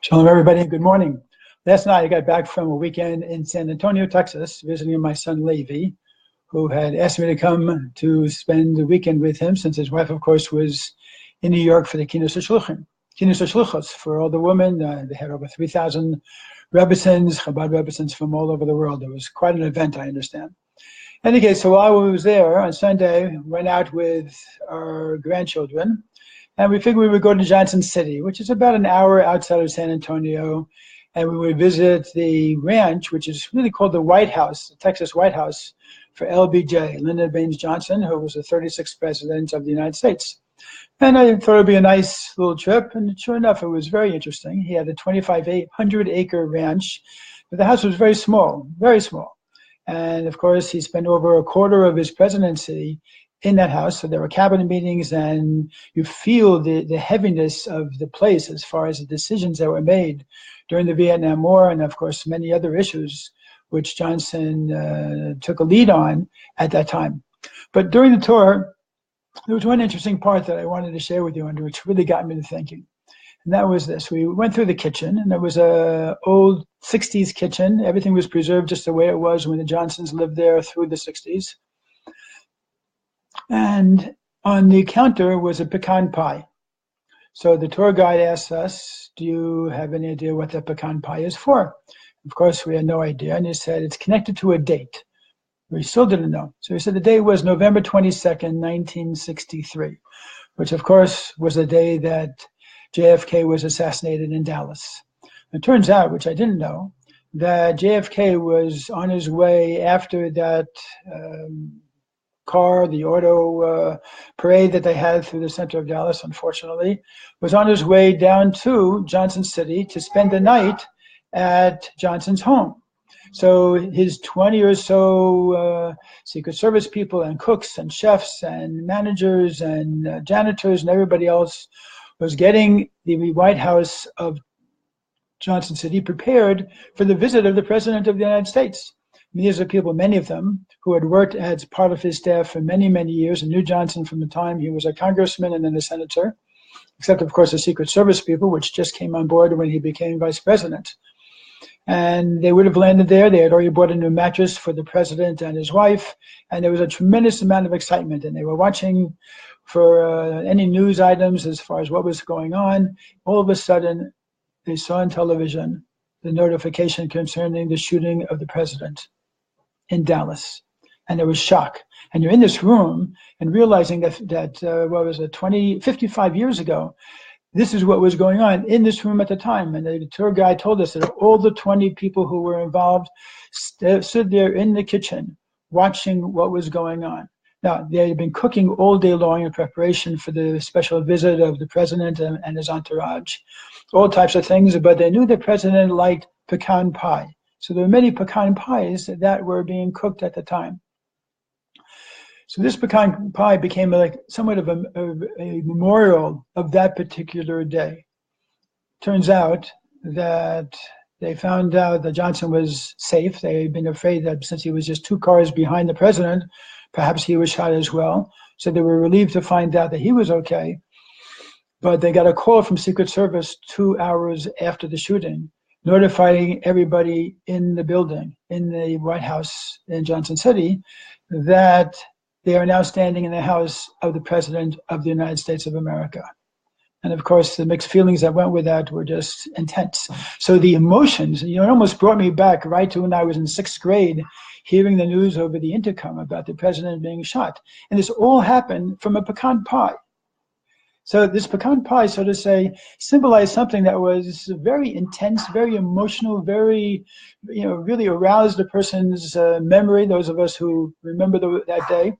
Shalom, everybody, and good morning. Last night, I got back from a weekend in San Antonio, Texas, visiting my son, Levi, who had asked me to come to spend the weekend with him, since his wife, of course, was in New York for the Kinus HaShluchos, for all the women. They had over 3,000 Rebbetzins, Chabad Rebbetzins from all over the world. It was quite an event, I understand. In any case, so while we was there on Sunday, went out with our grandchildren, and we figured we would go to Johnson City, which is about an hour outside of San Antonio, and we would visit the ranch, which is really called the White House, the Texas White House, for LBJ, Lyndon Baines Johnson, who was the 36th president of the United States. And I thought it would be a nice little trip, and sure enough, it was very interesting. He had a 2,500-acre ranch, but the house was very small, very small. And of course, he spent over a quarter of his presidency in that house. So there were cabinet meetings, and you feel the heaviness of the place as far as the decisions that were made during the Vietnam War, and of course many other issues which Johnson took a lead on at that time. But during the tour, there was one interesting part that I wanted to share with you, and which really got me to thinking. And that was this. We went through the kitchen, and there was a old 60s kitchen. Everything was preserved just the way it was when the Johnsons lived there through the 60s. And on the counter was a pecan pie. So the tour guide asked us, do you have any idea what that pecan pie is for? Of course, we had no idea. And he said, it's connected to a date. We still didn't know. So he said the date was November 22nd, 1963, which of course was the day that JFK was assassinated in Dallas. It turns out, which I didn't know, that JFK was on his way after that the auto parade that they had through the center of Dallas, unfortunately, was on his way down to Johnson City to spend the night at Johnson's home. So his 20 or so Secret Service people and cooks and chefs and managers and janitors and everybody else was getting the White House of Johnson City prepared for the visit of the President of the United States. These are people, many of them, who had worked as part of his staff for many, many years and knew Johnson from the time he was a congressman and then a senator, except, of course, the Secret Service people, which just came on board when he became vice president. And they would have landed there. They had already bought a new mattress for the president and his wife, and there was a tremendous amount of excitement. And they were watching for any news items as far as what was going on. All of a sudden, they saw on television the notification concerning the shooting of the president in Dallas, and there was shock. And you're in this room and realizing that what was it, 55 years ago, this is what was going on in this room at the time. And the tour guide told us that all the 20 people who were involved stood there in the kitchen watching what was going on. Now, they had been cooking all day long in preparation for the special visit of the president and his entourage, all types of things, but they knew the president liked pecan pie. So there were many pecan pies that were being cooked at the time. So this pecan pie became like somewhat of a memorial of that particular day. Turns out that they found out that Johnson was safe. They had been afraid that since he was just 2 cars behind the president, perhaps he was shot as well. So they were relieved to find out that he was okay. But they got a call from Secret Service 2 hours after the shooting, notifying everybody in the building, in the White House in Johnson City, that they are now standing in the house of the President of the United States of America. And of course, the mixed feelings that went with that were just intense. So the emotions, it almost brought me back right to when I was in 6th grade, hearing the news over the intercom about the president being shot. And this all happened from a pecan pie. So this pecan pie, so to say, symbolized something that was very intense, very emotional, very, really aroused a person's memory, those of us who remember that day.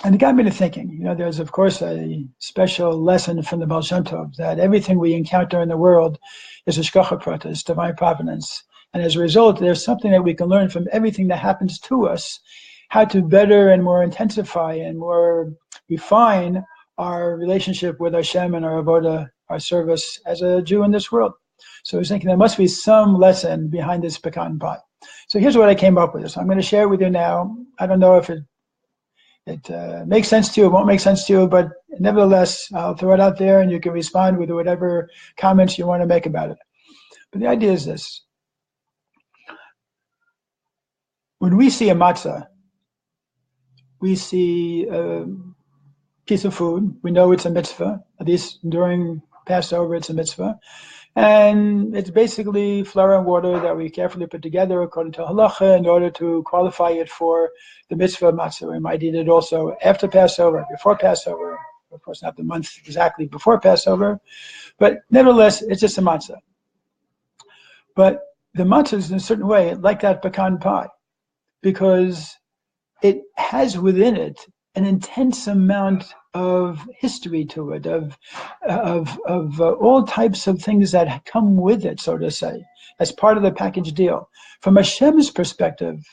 And it got me to thinking, there's, of course, a special lesson from the Baal Shem Tov that everything we encounter in the world is Hashgacha Pratis, divine providence. And as a result, there's something that we can learn from everything that happens to us, how to better and more intensify and more refine our relationship with Hashem and our avodah, our service as a Jew in this world. So I was thinking there must be some lesson behind this pecan pie. So here's what I came up with. So I'm going to share it with you now. I don't know if it It makes sense to you, it won't make sense to you, but nevertheless, I'll throw it out there and you can respond with whatever comments you want to make about it. But the idea is this. When we see a matzah, we see a piece of food, we know it's a mitzvah, at least during Passover it's a mitzvah, and it's basically flour and water that we carefully put together according to halacha in order to qualify it for the mitzvah of matzah. We might eat it also after Passover, before Passover, of course not the month exactly before Passover, but nevertheless it's just a matzah. But the matzah is in a certain way like that pecan pie, because it has within it an intense amount of history to it, of all types of things that come with it, so to say, as part of the package deal. From Hashem's perspective,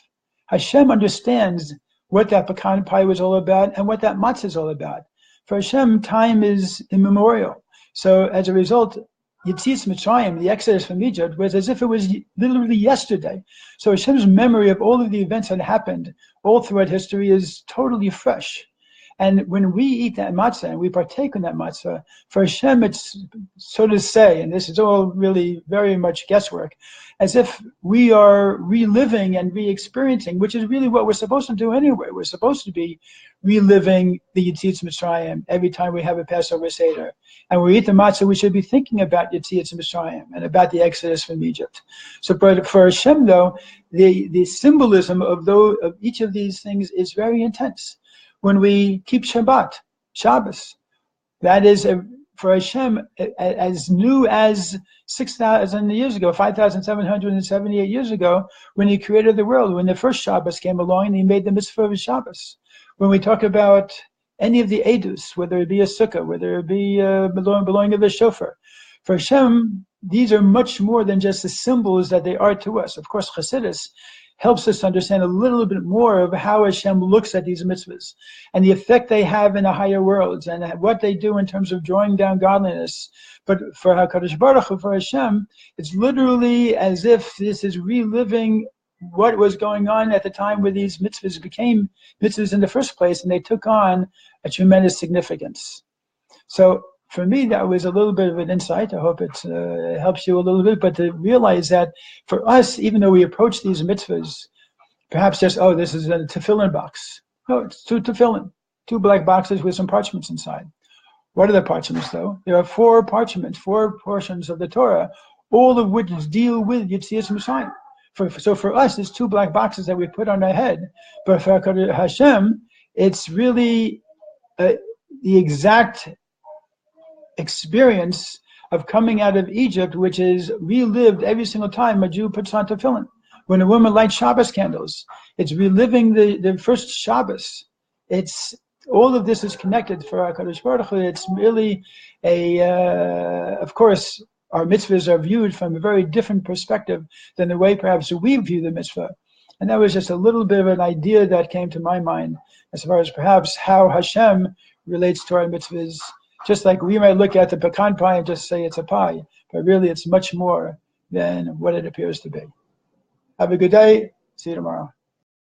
Hashem understands what that pecan pie was all about and what that matzah is all about. For Hashem, time is immemorial. So as a result, Yetzias Mitzrayim, the exodus from Egypt, was as if it was literally yesterday. So Hashem's memory of all of the events that happened all throughout history is totally fresh. And when we eat that matzah and we partake in that matzah, for Hashem it's, so to say, and this is all really very much guesswork, as if we are reliving and re-experiencing, which is really what we're supposed to do anyway. We're supposed to be reliving the Yetzias Mitzrayim every time we have a Passover Seder. And when we eat the matzah, we should be thinking about Yetzias Mitzrayim and about the exodus from Egypt. So but for Hashem, though, the symbolism of each of these things is very intense. When we keep Shabbat, Shabbos, that is for Hashem as new as 6,000 years ago, 5,778 years ago, when He created the world, when the first Shabbos came along and He made the mitzvah of Shabbos. When we talk about any of the edus, whether it be a sukkah, whether it be belonging of a shofar, for Hashem, these are much more than just the symbols that they are to us. Of course, Chassidus helps us understand a little bit more of how Hashem looks at these mitzvahs and the effect they have in the higher worlds and what they do in terms of drawing down godliness. But for HaKadosh Baruch Hu, for Hashem, it's literally as if this is reliving what was going on at the time where these mitzvahs became mitzvahs in the first place, and they took on a tremendous significance. So for me, that was a little bit of an insight. I hope it helps you a little bit. But to realize that for us, even though we approach these mitzvahs, perhaps just, oh, this is a tefillin box. No, it's two tefillin, two black boxes with some parchments inside. What are the parchments, though? There are four parchments, four portions of the Torah, all of which deal with Yetzias Mitzrayim. So for us, it's two black boxes that we put on our head. But for Hashem, it's really the exact experience of coming out of Egypt, which is relived every single time a Jew puts on tefillin. When a woman lights Shabbos candles, it's reliving the first Shabbos. It's all of this is connected for HaKadosh Baruch Hu. It's really of course, our mitzvahs are viewed from a very different perspective than the way perhaps we view the mitzvah. And that was just a little bit of an idea that came to my mind as far as perhaps how Hashem relates to our mitzvahs. Just like we might look at the pecan pie and just say it's a pie, but really it's much more than what it appears to be. Have a good day. See you tomorrow.